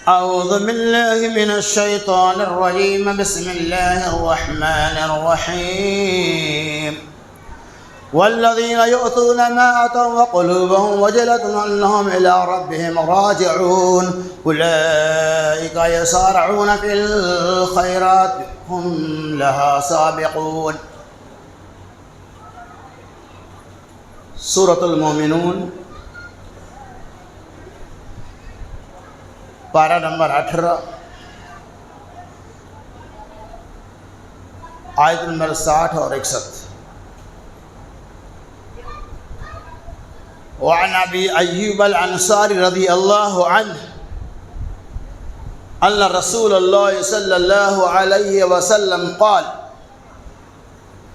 أعوذ بالله من الشيطان الرجيم. بسم الله الرحمن الرحيم. والذين يؤتون ما آتوا وقلوبهم وجلة أنهم إلى ربهم راجعون أولئك يسارعون في الخيرات هم لها سابقون. سورة المومنون پارہ نمبر 18 آیت نمبر 60 اور 61. وعن ابی ایوب الانصاری رضی اللہ عنہ ان رسول اللہ صلی اللہ علیہ وسلم قال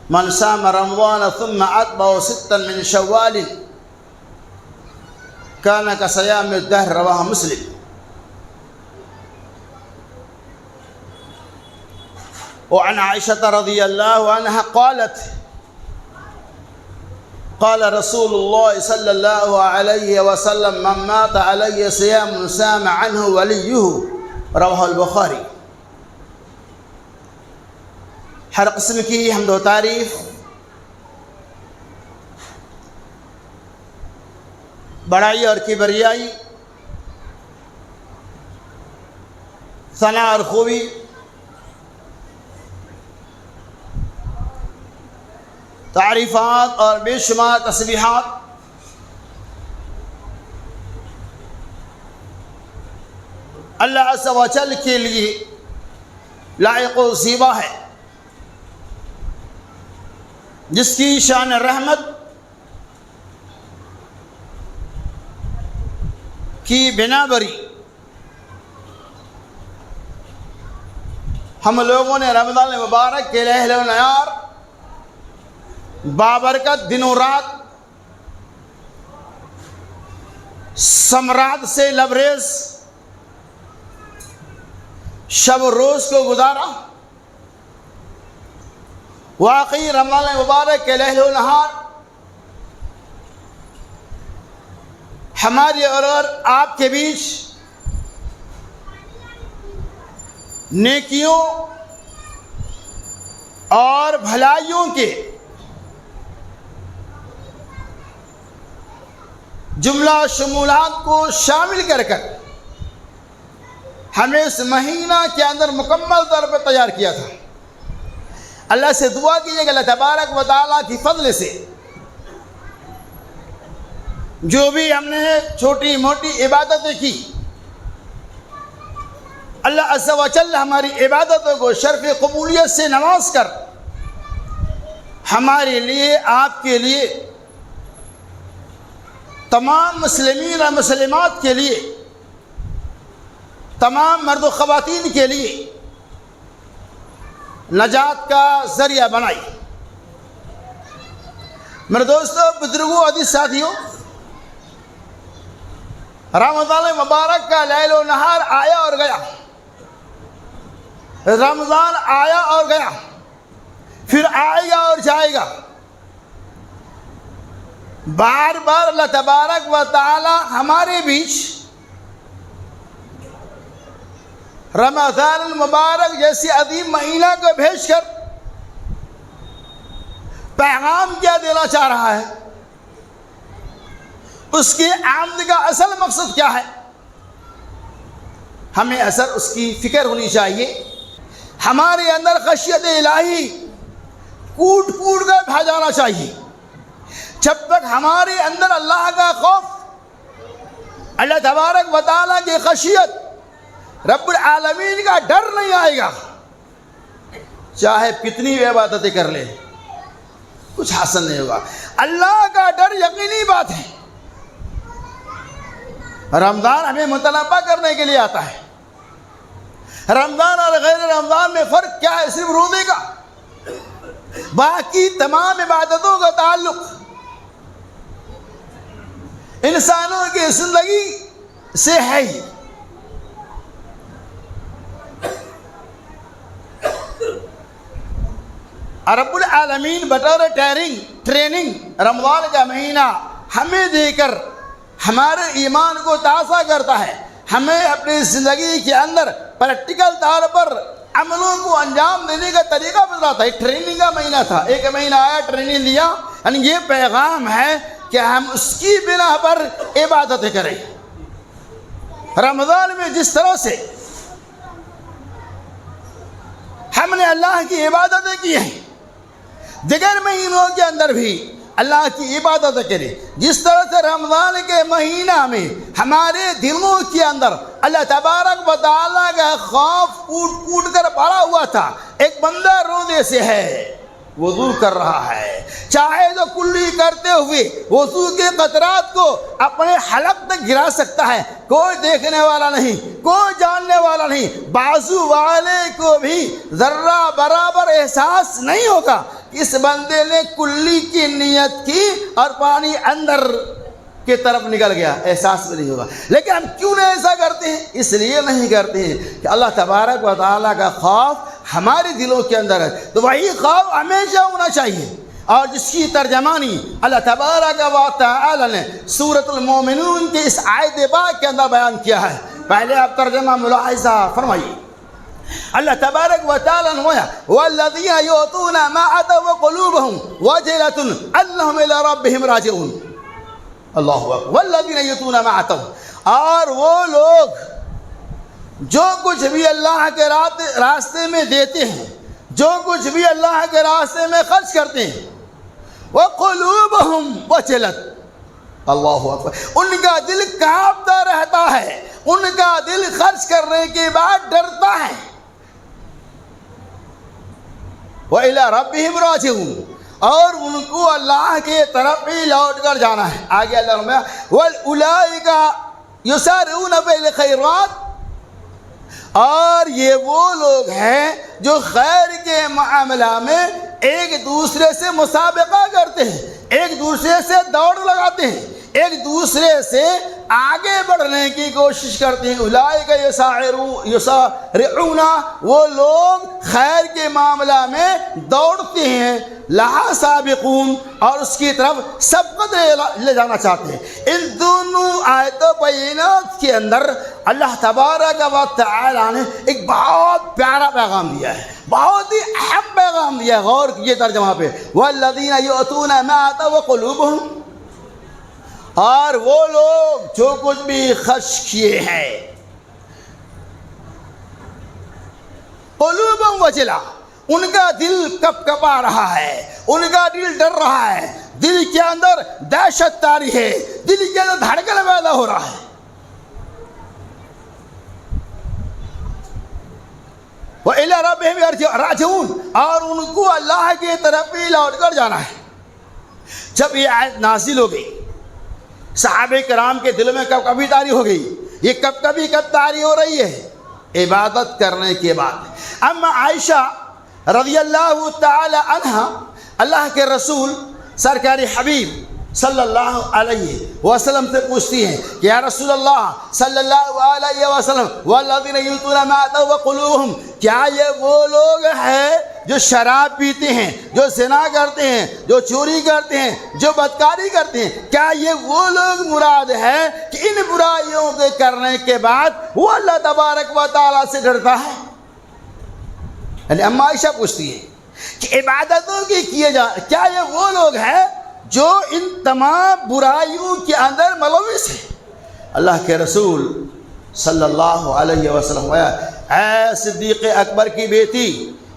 من صام رمضان ثم اتبعه 6 من شوال كان كصيام الدهر. رواه مسلم. وعن عائشة رضي الله عنها قالت قال رسول الله صلى الله عليه وسلم من مات عليه صيام سام عنه وليه. رواه البخاری. ہر قسم کی حمد و تعریف بڑائی اور کبریائی، ثنا اور خوبی تعریفات اور بے شمار تسبیحات اللہ عز و جل کے لیے لائق و زیبا ہے، جس کی شان رحمت کی بنا بری ہم لوگوں نے رمضان مبارک کے لہل و نہار بابرکت دن و رات ثمرات سے لبریز شب و روز کو گزارا. واقعی رمضان مبارک کے لہل و نہار ہمارے اور آپ کے بیچ نیکیوں اور بھلائیوں کے جملہ شمولات کو شامل کر ہمیں اس مہینہ کے اندر مکمل طور پر تیار کیا تھا. اللہ سے دعا کیجیے کہ اللہ تبارک و تعالیٰ کی فضل سے جو بھی ہم نے چھوٹی موٹی عبادتیں کی، اللہ عز و جل ہماری عبادتوں کو شرف قبولیت سے نواز کر ہمارے لیے، آپ کے لیے، تمام مسلمین اور مسلمات کے لیے، تمام مرد و خواتین کے لیے نجات کا ذریعہ بنائی. میرے دوستوں، بزرگوں، عزیز ساتھیوں، رمضان مبارک کا لیل و نہار آیا اور گیا، رمضان آیا اور گیا، پھر آئے گا اور جائے گا. بار بار اللہ تبارک و تعالی ہمارے بیچ رمضان المبارک جیسے عظیم مہینہ کو بھیج کر پیغام کیا دینا چاہ رہا ہے، اس کی آمد کا اصل مقصد کیا ہے، ہمیں اثر اس کی فکر ہونی چاہیے. ہمارے اندر خشیت الہی کوٹ کوٹ کر بھا جانا چاہیے. جب تک ہمارے اندر اللہ کا خوف، اللہ تبارک و تعالیٰ کی خشیت، رب العالمین کا ڈر نہیں آئے گا، چاہے کتنی بھی عبادتیں کر لے کچھ حاصل نہیں ہوگا. اللہ کا ڈر یقینی بات ہے. رمضان ہمیں مطالبہ کرنے کے لیے آتا ہے. رمضان اور غیر رمضان میں فرق کیا ہے؟ صرف روزے کا. باقی تمام عبادتوں کا تعلق انسانوں کی زندگی سے ہے ہی. رب العالمین بطور ٹریننگ رمضان کا مہینہ ہمیں دے کر ہمارے ایمان کو تازہ کرتا ہے، ہمیں اپنی زندگی کے اندر پریکٹیکل طور پر عملوں کو انجام دینے کا طریقہ بتاتا تھا. ایک ٹریننگ کا مہینہ تھا, 1 مہینہ آیا, ٹریننگ دیا, یعنی یہ پیغام ہے کہ ہم اس کی بنا پر عبادتیں کریں. رمضان میں جس طرح سے ہم نے اللہ کی عبادتیں کی ہیں, دیگر مہینوں کے اندر بھی اللہ کی عبادتیں کریں. جس طرح سے رمضان کے مہینہ میں ہمارے دلوں کے اندر اللہ تبارک و تعالیٰ کا خوف کوٹ کوٹ کر بھرا ہوا تھا. ایک بندہ روزے سے ہے, وضو کر رہا ہے, چاہے تو کلی کرتے ہوئے وضو کے قطرات کو اپنے حلق تک گرا سکتا ہے, کوئی دیکھنے والا نہیں, کوئی جاننے والا نہیں, بازو والے کو بھی ذرہ برابر احساس نہیں ہوگا اس بندے نے کلی کی نیت کی اور پانی اندر کی طرف نکل گیا, احساس بھی نہیں ہوگا. لیکن ہم کیوں نہیں ایسا کرتے ہیں؟ اس لیے نہیں کرتے ہیں کہ اللہ تبارک و تعالیٰ کا خوف ہمارے دلوں کے اندر ہے. تو وہی خوف ہمیشہ ہونا چاہیے, اور جس کی ترجمانی اللہ تبارک و تعالیٰ نے سورۃ المومنون کے اس آیت پاک کے اندر بیان کیا ہے. پہلے آپ ترجمہ ملاحظہ فرمائیے. اللہ تبارک و تعالیٰ نے فرمایا والذین یؤتون ما آتوا وقلوبهم وجلة انہم الی ربہم راجعون. اللہ اکبر. والذین یؤتون ما آتوا, اور وہ لوگ جو کچھ بھی اللہ کے راستے میں دیتے ہیں, جو کچھ بھی اللہ کے راستے میں خرچ کرتے ہیں, وقلوبهم وجلت, اللہ اکبر, ان کا دل کانپتا رہتا ہے, ان کا دل خرچ کرنے کے بعد ڈرتا ہے. وَإِلَىٰ رَبِّهِمْ رَاجِعُونَ, اور ان کو اللہ کے طرف ہی لوٹ کر جانا ہے. آگے اللہ نے وَأُولَٰئِكَ يُسَارِعُونَ فِي الْخَيْرَاتِ, اور یہ وہ لوگ ہیں جو خیر کے معاملہ میں ایک دوسرے سے مسابقہ کرتے ہیں, ایک دوسرے سے دوڑ لگاتے ہیں, ایک دوسرے سے آگے بڑھنے کی کوشش کرتے ہیں. اولئک یسارعون, وہ لوگ خیر کے معاملہ میں دوڑتے ہیں, لہا سابقون, اور اس کی طرف سبقت لے جانا چاہتے ہیں. ان دونوں آیت و بینات کے اندر اللہ تبارک و تعالی نے ایک بہت پیارا پیغام دیا ہے, بہت ہی اہم پیغام دیا ہے. غور کیجیے ترجمہ پہ, والذین یؤتون ما آتوا وقلوبهم, اور وہ لوگ جو کچھ بھی خرچ کیے ہیں, قلوبهم وجلہ, ان کا دل کپ کپا رہا ہے, ان کا دل ڈر رہا ہے, دل کے اندر دہشت طاری ہے, دل کے اندر دھڑکن پیدا ہو رہا ہے. وَإِلَىٰ رَبِّهِمْ رَاجِعُونَ, اور ان کو اللہ کی طرف ہی لوٹ کر جانا ہے. جب یہ آیت نازل ہو گئی, صحابہ کرام کے دل میں کب کبھی طاری ہو گئی. یہ کب کبھی کب طاری ہو رہی ہے؟ عبادت کرنے کے بعد. اما عائشہ رضی اللہ تعالی عنہ اللہ کے رسول سرکار حبیب صلی اللہ علیہ وسلم سے پوچھتی ہیں کہ یا رسول اللہ صلی اللہ علیہ وسلم والذین یؤتون ما آتوا وقلوبهم, کیا یہ وہ لوگ ہیں جو شراب پیتے ہیں, جو زنا کرتے ہیں, جو چوری کرتے ہیں, جو بدکاری کرتے ہیں, کیا یہ وہ لوگ مراد ہے کہ ان برائیوں کے کرنے کے بعد وہ اللہ تبارک و تعالیٰ سے ڈرتا ہے؟ یعنی اما عائشہ پوچھتی ہے کہ عبادتوں کی کیے جا, کیا یہ وہ لوگ ہیں جو ان تمام برائیوں کے اندر ملوث ہیں؟ اللہ کے رسول صلی اللہ علیہ وسلم, اے صدیق اکبر کی بیٹی,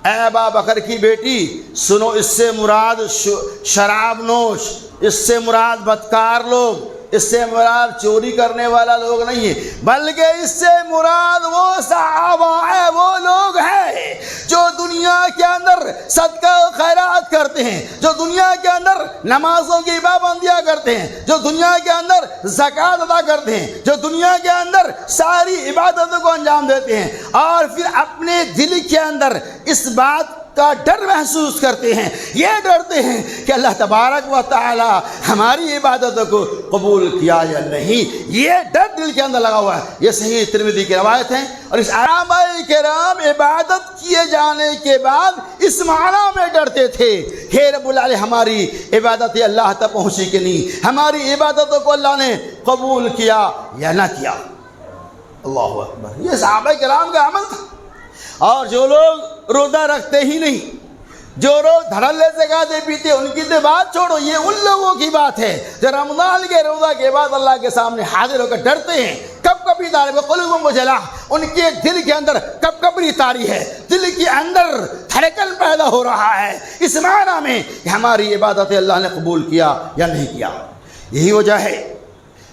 اے ابا بکر کی بیٹی, سنو, اس سے مراد شراب نوش, اس سے مراد بدکار لوگ, اس سے مراد چوری کرنے والا لوگ نہیں ہے, بلکہ اس سے مراد وہ صحابہ ہیں, وہ لوگ ہیں جو دنیا کے اندر صدقہ و خیرات کرتے ہیں, جو دنیا کے اندر نمازوں کی پابندیاں کرتے ہیں, جو دنیا کے اندر زکوٰۃ ادا کرتے ہیں, جو دنیا کے اندر ساری عبادتوں کو انجام دیتے ہیں, اور پھر اپنے دل کے اندر اس بات کا ڈر محسوس کرتے ہیں, یہ ڈرتے ہیں کہ اللہ تبارک و تعالی ہماری عبادتوں کو قبول کیا یا نہیں. یہ ڈر دل کے اندر لگا ہوا ہے. یہ صحیح ترمذی کی روایت ہے. اور اس صحابہ کرام عبادت کیے جانے کے بعد اس معنی میں ڈرتے تھے کہ رب العالمین ہماری عبادت اللہ تک پہنچی کہ نہیں, ہماری عبادتوں کو اللہ نے قبول کیا یا نہ کیا. اللہ اکبر، یہ صحابہ کرام کا عمل تھا۔ اور جو لوگ روزہ رکھتے ہی نہیں، جو لوگ دھڑلے سے کھاتے پیتے، ان کی تو بات چھوڑو، یہ ان لوگوں کی بات ہے جو رمضان کے روزہ کے بعد اللہ کے سامنے حاضر ہو کر ڈرتے ہیں۔ کب کبھی طالب قلوب وجلہ، ان کے دل کے اندر کب کبھی طاری ہے، دل کے اندر دھڑکن پیدا ہو رہا ہے اس معنی میں کہ ہماری عبادت اللہ نے قبول کیا یا نہیں کیا۔ یہی وجہ ہے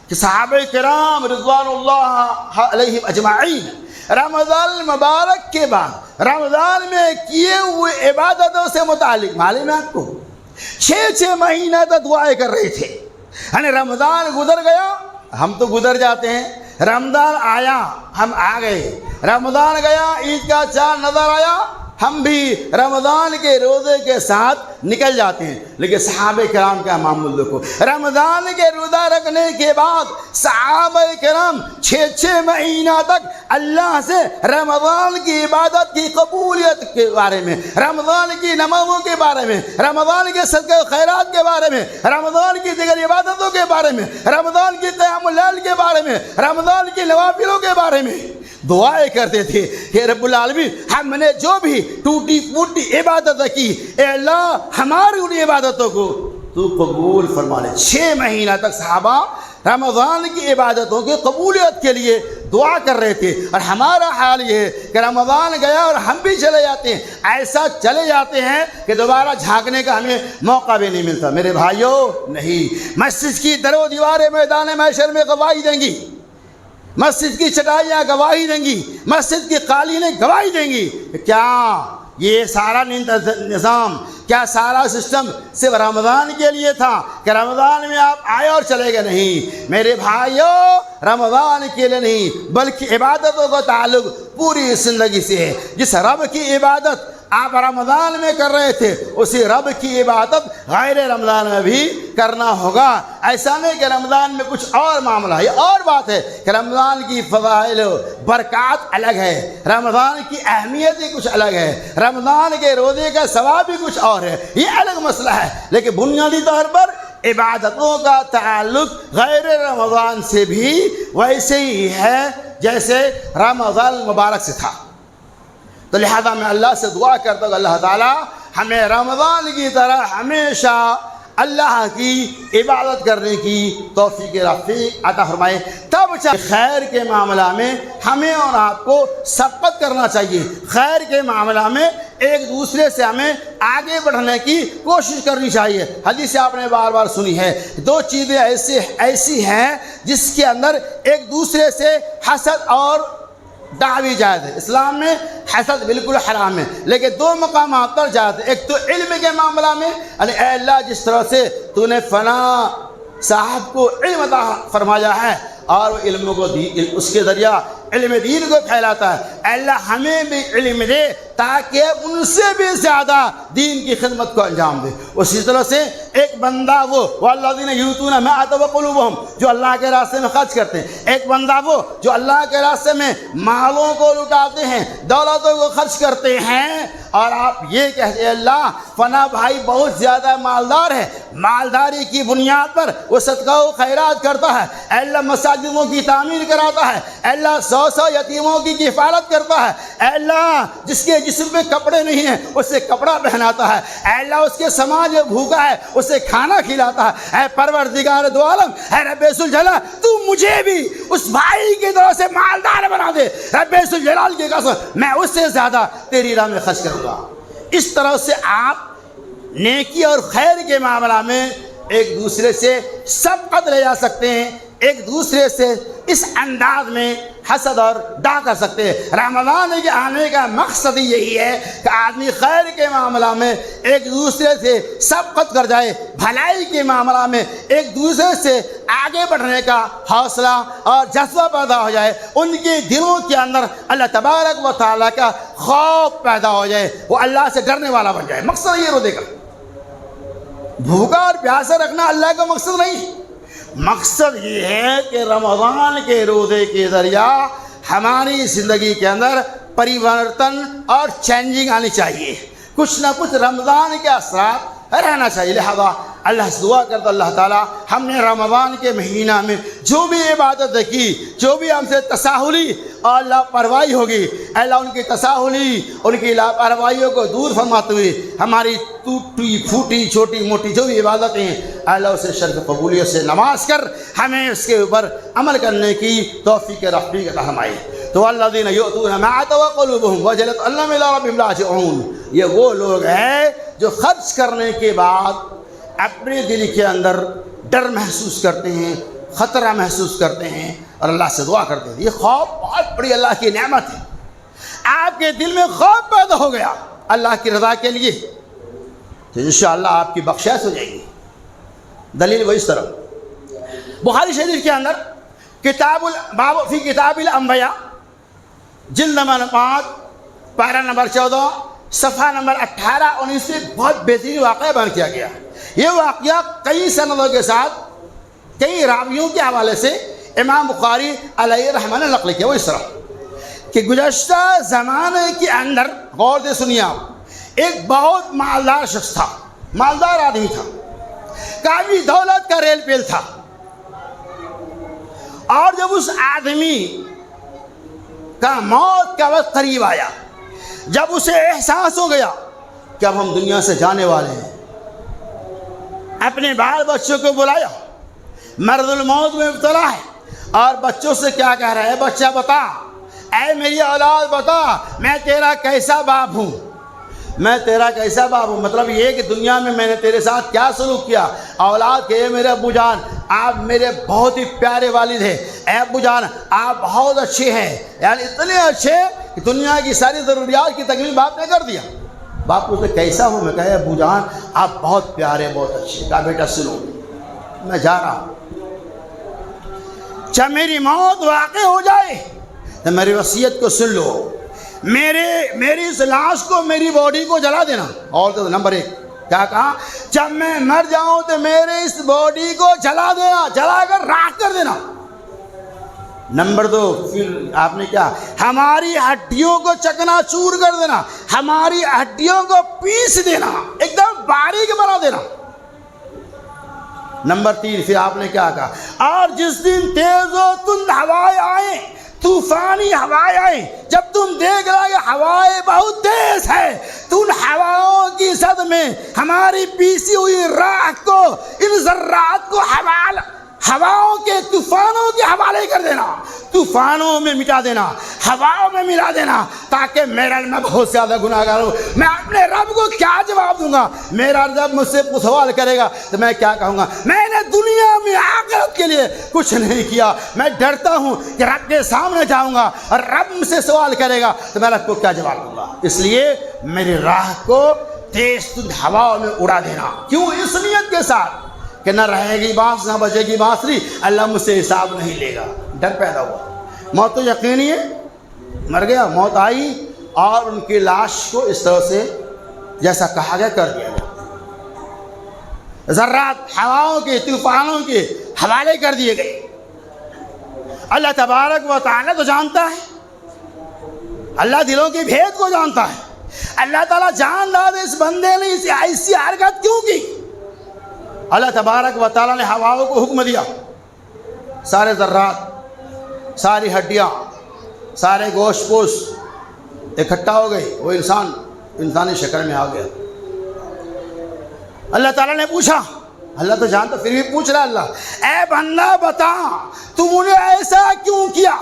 کہ صحابہ کرام رضوان اللہ علیہم اجمعین رمضان المبارک کے بعد رمضان میں کیے ہوئے عبادتوں سے متعلق معلوم ہے آپ کو 6 مہینہ تک دعائیں کر رہے تھے۔ یعنی رمضان گزر گیا، ہم تو گزر جاتے ہیں، رمضان آیا ہم آ گئے، رمضان گیا عید کا چاند نظر آیا ہم بھی رمضان کے روزے کے ساتھ نکل جاتے ہیں۔ لیکن صحابہ کرام کا معمول دیکھو، رمضان کے روزہ رکھنے کے بعد صحابہ کرام 6 مہینہ تک اللہ سے رمضان کی عبادت کی قبولیت کے بارے میں، رمضان کی نمازوں کے بارے میں، رمضان کے صدقہ خیرات کے بارے میں، رمضان کی دیگر عبادتوں کے بارے میں، رمضان کی قیام اللیل کے بارے میں، رمضان کی نوافلوں کے بارے میں دعائیں کرتے تھے کہ رب العالمین ہم نے جو بھی ٹوٹی پھوٹی عبادت کی، اے اللہ ہماری ان عبادتوں کو تو قبول فرما لے۔ 6 مہینہ تک صحابہ رمضان کی عبادتوں کی قبولیت کے لیے دعا کر رہے تھے، اور ہمارا حال یہ ہے کہ رمضان گیا اور ہم بھی چلے جاتے ہیں، ایسا چلے جاتے ہیں کہ دوبارہ جھانکنے کا ہمیں موقع بھی نہیں ملتا۔ میرے بھائیوں، نہیں، مسجد کی در و دیواریں میدان محشر میں گواہی دیں گی، مسجد کی چٹائیاں گواہی دیں گی، مسجد کی قالینیں گواہی دیں گی کہ کیا یہ سارا نظام، کیا سارا سسٹم صرف رمضان کے لیے تھا کہ رمضان میں آپ آئے اور چلے گئے؟ نہیں میرے بھائیوں، رمضان کے لیے نہیں بلکہ عبادتوں کا تعلق پوری زندگی سے ہے۔ جس رب کی عبادت آپ رمضان میں کر رہے تھے، اسی رب کی عبادت غیر رمضان میں بھی کرنا ہوگا۔ ایسا نہیں کہ رمضان میں کچھ اور معاملہ ہے، یہ اور بات ہے کہ رمضان کی فضائل برکات الگ ہے، رمضان کی اہمیت ہی کچھ الگ ہے، رمضان کے روزے کا ثواب بھی کچھ اور ہے، یہ الگ مسئلہ ہے۔ لیکن بنیادی طور پر عبادتوں کا تعلق غیر رمضان سے بھی ویسے ہی ہے جیسے رمضان مبارک سے تھا۔ تو لہذا میں اللہ سے دعا کرتا ہوں اللہ تعالیٰ ہمیں رمضان کی طرح ہمیشہ اللہ کی عبادت کرنے کی توفیق رفیق عطا فرمائے۔ تب خیر کے معاملہ میں ہمیں اور آپ کو سبقت کرنا چاہیے، خیر کے معاملہ میں ایک دوسرے سے ہمیں آگے بڑھنے کی کوشش کرنی چاہیے۔ حدیث آپ نے بار بار سنی ہے، 2 چیزیں ایسی ہیں جس کے اندر ایک دوسرے سے حسد اور دعوی جائز ہے۔ اسلام میں حسد بالکل حرام ہے، لیکن 2 مقامات پر جائز ہے۔ ایک تو علم کے معاملہ میں، یعنی اے اللہ جس طرح سے تو نے فلاں صاحب کو علم عطا فرمایا ہے اور وہ علم کو اس کے ذریعہ علم دین کو پھیلاتا ہے، اے اللہ ہمیں بھی علم دے تاکہ ان سے بھی زیادہ دین کی خدمت کو انجام دے۔ اسی طرح سے ایک بندہ وہ والذین یؤتون ما آتوا قلوبہم، جو اللہ کے راستے میں خرچ کرتے ہیں، ایک بندہ وہ جو اللہ کے راستے میں مالوں کو لٹاتے ہیں، دولتوں کو خرچ کرتے ہیں، اور آپ یہ کہتے ہیں اللہ فنا بھائی بہت زیادہ مالدار ہے، مالداری کی بنیاد پر وہ صدقہ و خیرات کرتا ہے، اے اللہ مساجدوں کی تعمیر کراتا ہے، اے اللہ 100 یتیموں کی کفالت کرتا ہے، اے اللہ جس کے جسم پہ کپڑے نہیں ہیں اسے کپڑا پہناتا ہے، اے اللہ اس کے سماج میں بھوکا ہے اسے کھانا کھلاتا ہے، اے پروردگار دو عالم، اے رب ذوالجلال تو مجھے بھی اس بھائی کی طرح سے مالدار بنا دے، رب ذوالجلال کی قسم میں اس سے زیادہ تیری راہ میں خرچ کروں گا۔ اس طرح سے آپ نیکی اور خیر کے معاملہ میں ایک دوسرے سے سبقت لے جا سکتے ہیں، ایک دوسرے سے اس انداز میں حسد اور ڈا کر سکتے ہیں۔ رمضان کے آنے کا مقصد یہی ہے کہ آدمی خیر کے معاملہ میں ایک دوسرے سے سبقت کر جائے، بھلائی کے معاملہ میں ایک دوسرے سے آگے بڑھنے کا حوصلہ اور جذبہ پیدا ہو جائے، ان کے دلوں کے اندر اللہ تبارک و تعالیٰ کا خوف پیدا ہو جائے، وہ اللہ سے ڈرنے والا بن جائے۔ مقصد یہ روزے کا بھوکا اور پیاسا رکھنا اللہ کا مقصد نہیں، مقصد یہ ہے کہ رمضان کے روزے کے ذریعہ ہماری زندگی کے اندر پریورتن اور چینجنگ آنی چاہیے، کچھ نہ کچھ رمضان کے اثرات رہنا چاہیے۔ لہذا اللہ سے دعا کرتا اللہ تعالیٰ ہم نے رمضان کے مہینہ میں جو بھی عبادت کی، جو بھی ہم سے تساہلی اور لاپرواہی ہوگی، اللہ ان کی تساہلی، ان کی لاپرواہیوں کو دور فرماتے ہوئے ہماری ٹوٹی پھوٹی چھوٹی موٹی جو بھی عبادتیں ہیں اللہ اسے شرف قبولیت سے نواز کر ہمیں اس کے اوپر عمل کرنے کی توفیق رفیق عطا فرمائے۔ تو الذین یؤتون ما آتوا وقلوبہم وجلۃ انہم الی ربہم راجعون، یہ وہ لوگ ہیں جو خرچ کرنے کے بعد اپنے دل کے اندر ڈر محسوس کرتے ہیں، خطرہ محسوس کرتے ہیں اور اللہ سے دعا کرتے ہیں۔ یہ خوف بہت بڑی اللہ کی نعمت ہے۔ آپ کے دل میں خوف پیدا ہو گیا اللہ کی رضا کے لیے تو انشاءاللہ آپ کی بخشائش ہو جائے گی۔ دلیل وہ اس طرح بخاری شریف کے اندر باب فی کتاب الانبیاء جلد نمبر 5 پارہ نمبر 14 صفحہ نمبر 18-19 سے بہت بہترین واقعہ بیان کیا گیا۔ یہ واقعہ کئی سندوں کے ساتھ کئی راویوں کے حوالے سے امام بخاری علیہ رحمہ نے نقل کیا۔ وہ اس طرح کہ گزشتہ زمانے کے اندر غور سے سنیے آپ، ایک بہت مالدار شخص تھا، مالدار آدمی تھا، کافی دولت کا ریل پیل تھا، اور جب اس آدمی کا موت کا وقت قریب آیا، جب اسے احساس ہو گیا کہ اب ہم دنیا سے جانے والے ہیں، اپنے بال بچوں کو بلایا، مرض الموت میں مبتلا ہے، اور بچوں سے کیا کہہ رہا ہے؟ بچہ بتا، اے میری اولاد بتا، میں تیرا کیسا باپ ہوں، میں تیرا کیسا باپ ہوں۔ مطلب یہ کہ دنیا میں میں نے تیرے ساتھ کیا سلوک کیا۔ اولاد کہ اے میرے ابو جان، آپ میرے بہت ہی پیارے والد ہیں، اے ابو جان آپ بہت اچھے ہیں، یعنی اتنے اچھے کہ دنیا کی ساری ضروریات کی تکمیل باپ نے کر دیا۔ باپ کو کیسا ہوں؟ میں کہا ابو جان آپ بہت پیارے، بہت اچھے۔ کہا بیٹا سنو، میں جا رہا ہوں، جب میری موت واقع ہو جائے تو میری وصیت کو سن لو، میری اس لاش کو، میری باڈی کو جلا دینا۔ اور تو نمبر 1 کیا کہا؟ جب میں مر جاؤں تو میرے اس باڈی کو جلا دینا، جلا کر راکھ کر دینا۔ نمبر 2 پھر آپ نے کیا؟ ہماری ہڈیوں کو چکنا چور کر دینا، ہماری ہڈیوں کو پیس دینا، ایک دم باریک بنا دینا۔ نمبر 3 پھر آپ نے کیا کہا؟ اور جس دن تیز و تند ہوائیں آئیں، طوفانی ہوائیں آئیں، جب تم دیکھ رہا کہ ہوائیں بہت تیز ہے تو ان ہواؤں کی زد میں ہماری پیسی ہوئی راکھ کو، ان ذرات کو ہواؤں کے طوفانوں کے حوالے کر دینا، طوفانوں میں مٹا دینا، ہواؤں میں ملا دینا، تاکہ میرا میں بہت زیادہ گناہگار ہوں۔ میں اپنے رب کو کیا جواب دوں گا؟ میرا رب مجھ سے سوال کرے گا تو میں کیا کہوں گا؟ میں نے دنیا میں آخرت کے لیے کچھ نہیں کیا۔ میں ڈرتا ہوں کہ رب کے سامنے جاؤں گا اور رب مجھ سے سوال کرے گا تو میں رب کو کیا جواب دوں گا؟ اس لیے میری راہ کو تیز تند ہواؤں میں اڑا دینا۔ کیوں؟ اس نیت کے ساتھ کہ نہ رہے گی بانس نہ بجے گی بانسری، اللہ مجھ سے حساب نہیں لے گا۔ ڈر پیدا ہوا۔ موت تو یقینی ہے، مر گیا، موت آئی اور ان کی لاش کو اس طرح سے جیسا کہا گیا کر دیا گیا، ذرات ہواؤں کے طوفانوں کے حوالے کر دیے گئے۔ اللہ تبارک و تعالیٰ تو جانتا ہے، اللہ دلوں کے بھید کو جانتا ہے۔ اللہ تعالیٰ جان لا دے اس بندے نے اسے ایسی حرکت کیوں کی؟ اللہ تبارک و تعالیٰ نے ہواؤں کو حکم دیا، سارے ذرات، ساری ہڈیاں، سارے گوشت پوش اکٹھا ہو گئے، وہ انسانی شکل میں آ گیا۔ اللہ تعالیٰ نے پوچھا، اللہ تو جانتا پھر بھی پوچھ رہا اللہ، اے بندہ بتا تم نے ایسا کیوں کیا؟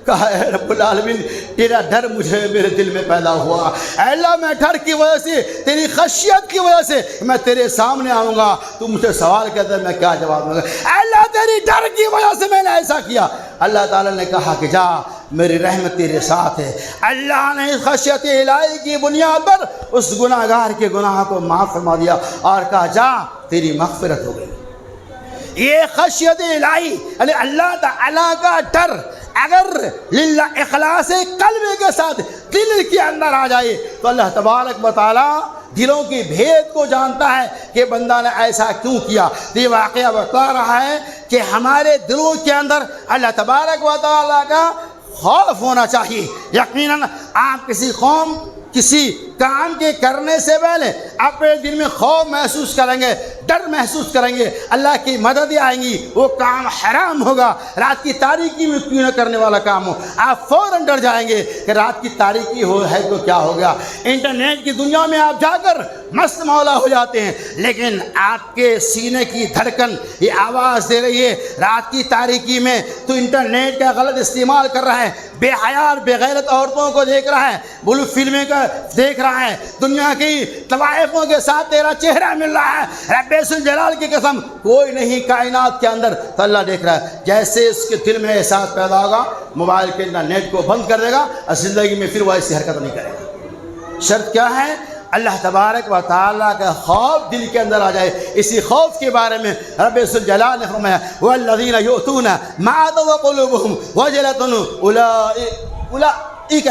کہا اے رب العالمین تیرا ڈر مجھے میرے دل میں پیدا ہوا، اے اللہ میں ڈر کی وجہ سے، تیری خشیت کی وجہ سے میں تیرے سامنے آؤں گا، تو مجھے سوال کرتا ہے میں کیا جواب دوں گا؟ اے اللہ تیری ڈر کی وجہ سے میں نے ایسا کیا۔ اللہ تعالیٰ نے کہا کہ جا میری رحمت تیرے ساتھ ہے۔ اللہ نے اس خشیت الہی کی بنیاد پر اس گناہگار کے گناہ کو معاف فرما دیا اور کہا جا تیری مغفرت ہو گئی۔ یہ خشیت الہی یعنی اللہ تعالیٰ کا ڈر اگر للہ اخلاص قلب کے ساتھ دل کے اندر آ جائے تو اللہ تبارک و تعالیٰ دلوں کی بھید کو جانتا ہے کہ بندہ نے ایسا کیوں کیا۔ یہ واقعہ بتا رہا ہے کہ ہمارے دلوں کے اندر اللہ تبارک و تعالیٰ کا خوف ہونا چاہیے۔ یقیناً آپ کسی کام کے کرنے سے پہلے اپنے دل میں خوف محسوس کریں گے، ڈر محسوس کریں گے، اللہ کی مددیں آئیں گی، وہ کام حرام ہوگا، رات کی تاریکی میں کیوں نہ کرنے والا کام ہو، آپ فوراً ڈر جائیں گے کہ رات کی تاریکی ہے تو کیا ہو گیا۔ انٹرنیٹ کی دنیا میں آپ جا کر مست مولا ہو جاتے ہیں، لیکن آپ کے سینے کی دھڑکن یہ آواز دے رہی ہے رات کی تاریکی میں تو انٹرنیٹ کا غلط استعمال کر رہا ہے، بے حیا اور بے غیرت عورتوں کو دیکھ رہا ہے، بلو فلمیں کا دیکھ رہا ہے، دنیا کی طوائفوں کے ساتھ تیرا چہرہ مل رہا ہے، رب ذوالجلال کی قسم کوئی نہیں کائنات کے اندر تو اللہ دیکھ رہا ہے۔ جیسے اس کے دل میں احساس پیدا ہوگا، موبائل کے انٹرنیٹ کو بند کر دے گا اور زندگی میں پھر وہ ایسی حرکت نہیں کرے گا۔ شرط کیا ہے؟ اللہ تبارک و تعالیٰ کا خوف دل کے اندر آ جائے۔ اسی خوف کے بارے میں رب ذوالجلال نے فرمایا والذین یؤتون ما آتوا وقلوبہم وجلۃ اولئک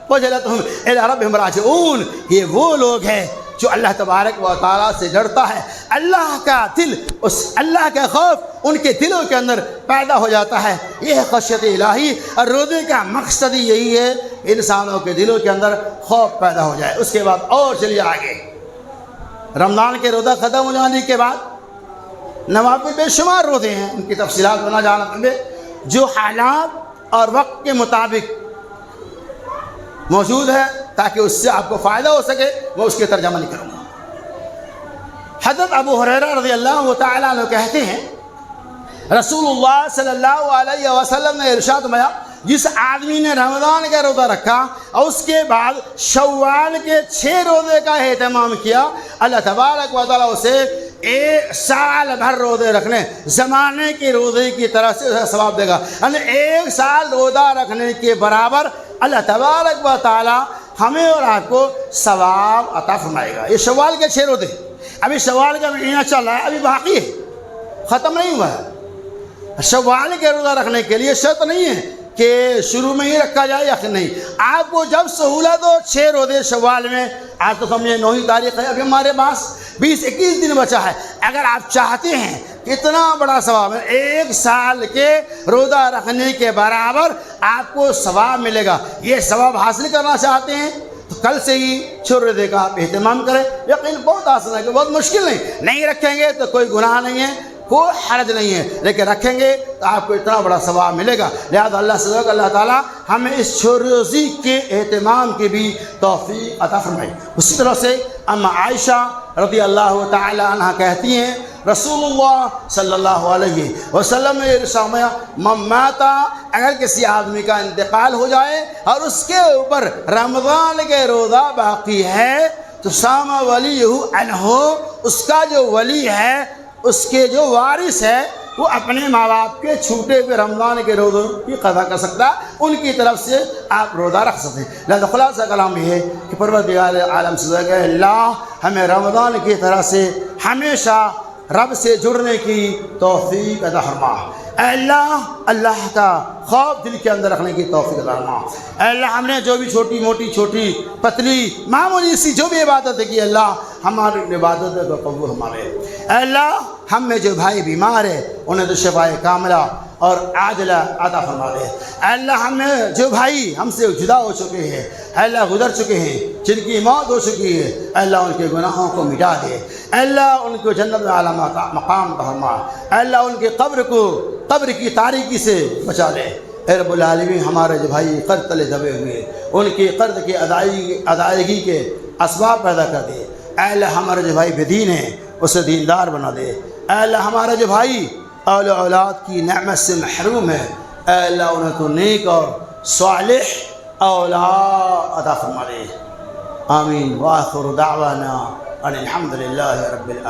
وجلتہم الی ربہم راجعون، یہ وہ لوگ ہیں جو اللہ تبارک و تعالیٰ سے ڈرتا ہے، اللہ کا دل، اس اللہ کا خوف ان کے دلوں کے اندر پیدا ہو جاتا ہے۔ یہ ہے خشیت الہی، اور روزے کا مقصد ہی یہی ہے انسانوں کے دلوں کے اندر خوف پیدا ہو جائے۔ اس کے بعد اور چلیے آگے، رمضان کے روزہ ختم ہو جانے کے بعد نوافل بے شمار روزے ہیں، ان کی تفصیلات بنا جانا پڑے، جو حالات اور وقت کے مطابق موجود ہے تاکہ اس سے آپ کو فائدہ ہو سکے، وہ اس کے ترجمہ نہیں کروں گا۔ حضرت ابو ہریرہ رضی اللہ تعالیٰ عنہ کہتے ہیں رسول اللہ صلی اللہ علیہ وسلم نے ارشاد فرمایا جس آدمی نے رمضان کا روزہ رکھا اور اس کے بعد شوال کے 6 روزے کا اہتمام کیا، اللہ تبارک و تعالیٰ اسے 1 سال بھر روزے رکھنے زمانے کے روزے کی طرح سے ثواب دے گا، یعنی 1 سال روزہ رکھنے کے برابر اللہ تبارک و تعالیٰ ہمیں اور آپ کو ثواب عطا فرمائے گا۔ یہ شوال کے 6 روزے، ابھی شوال کا مہینہ چل رہا ہے، ابھی باقی ہے، ختم نہیں ہوا ہے۔ شوال کے روزہ رکھنے کے لیے شرط نہیں ہے کہ شروع میں ہی رکھا جائے یا نہیں، آپ کو جب سہولت ہو 6 روزے شوال میں، آج تو سمجھے 9 تاریخ ہے، ابھی ہمارے پاس 20-21 دن بچا ہے، اگر آپ چاہتے ہیں اتنا بڑا ثواب ہے 1 سال کے روزہ رکھنے کے برابر آپ کو ثواب ملے گا، یہ ثواب حاصل کرنا چاہتے ہیں تو کل سے ہی چھوڑ دے گا، آپ اہتمام کریں، یقین بہت آسان ہے، بہت مشکل نہیں رکھیں گے تو کوئی گناہ نہیں ہے، کوئی حرج نہیں ہے، لیکن رکھیں گے تو آپ کو اتنا بڑا ثواب ملے گا۔ لہذا اللہ تعالیٰ ہمیں اس چھوٹی کے اہتمام کی بھی توفیق عطا فرمائے۔ اسی طرح سے ام عائشہ رضی اللہ تعالی عنہ کہتی ہیں رسول اللہ صلی اللہ علیہ وسلم نے ارشاد فرمایا من مات، اگر کسی آدمی کا انتقال ہو جائے اور اس کے اوپر رمضان کے روزہ باقی ہے تو صام ولیہ عنہ، اس کا جو ولی ہے، اس کے جو وارث ہے، وہ اپنے ماں باپ کے چھوٹے ہوئے رمضان کے روزوں کی قضا کر سکتا ہے، ان کی طرف سے آپ روزہ رکھ سکتے ہیں۔ لہذا خلاصہ کلام یہ ہے کہ پروردگار عالم سے کہ اللہ ہمیں رمضان کی طرح سے ہمیشہ رب سے جڑنے کی توفیق عطا فرما۔ اے اللہ کا خوف دل کے اندر رکھنے کی توفیق عطا فرما۔ اے اللہ ہم نے جو بھی چھوٹی موٹی چھوٹی پتلی معمولی سی جو بھی عبادتیں کی، اللہ ہماری عبادتیں کو قبول ہمارے۔ اے اللہ ہم میں جو بھائی بیمار ہے انہیں تو شفائے کاملہ اور عاجلہ عطا فرما دے۔ اے اللہ ہم میں جو بھائی ہم سے جدا ہو چکے ہیں، اے اللہ گزر چکے ہیں، جن کی موت ہو چکی ہے، اے اللہ ان کے گناہوں کو مٹا دے۔ اے اللہ ان کو جنت میں اعلیٰ مقام فرما۔ اے اللہ ان کے قبر کی تاریکی سے بچا لے۔ اے رب العالمین ہمارے جو بھائی قرض تلے دبے ہوئے ان کی قرض کی ادائیگی کے اسباب پیدا کر دے۔ اے اللہ ہمارے جو بھائی بے دین ہیں اسے دیندار بنا دے۔ اے اللہ ہمارے جو بھائی اولاد کی نعمت سے محروم ہے، اے اللہ انہیں تو نیک اور صالح اولاد عطا فرما دے۔ آمین۔ وآخر دعوانا ان الحمد للہ رب العالمین۔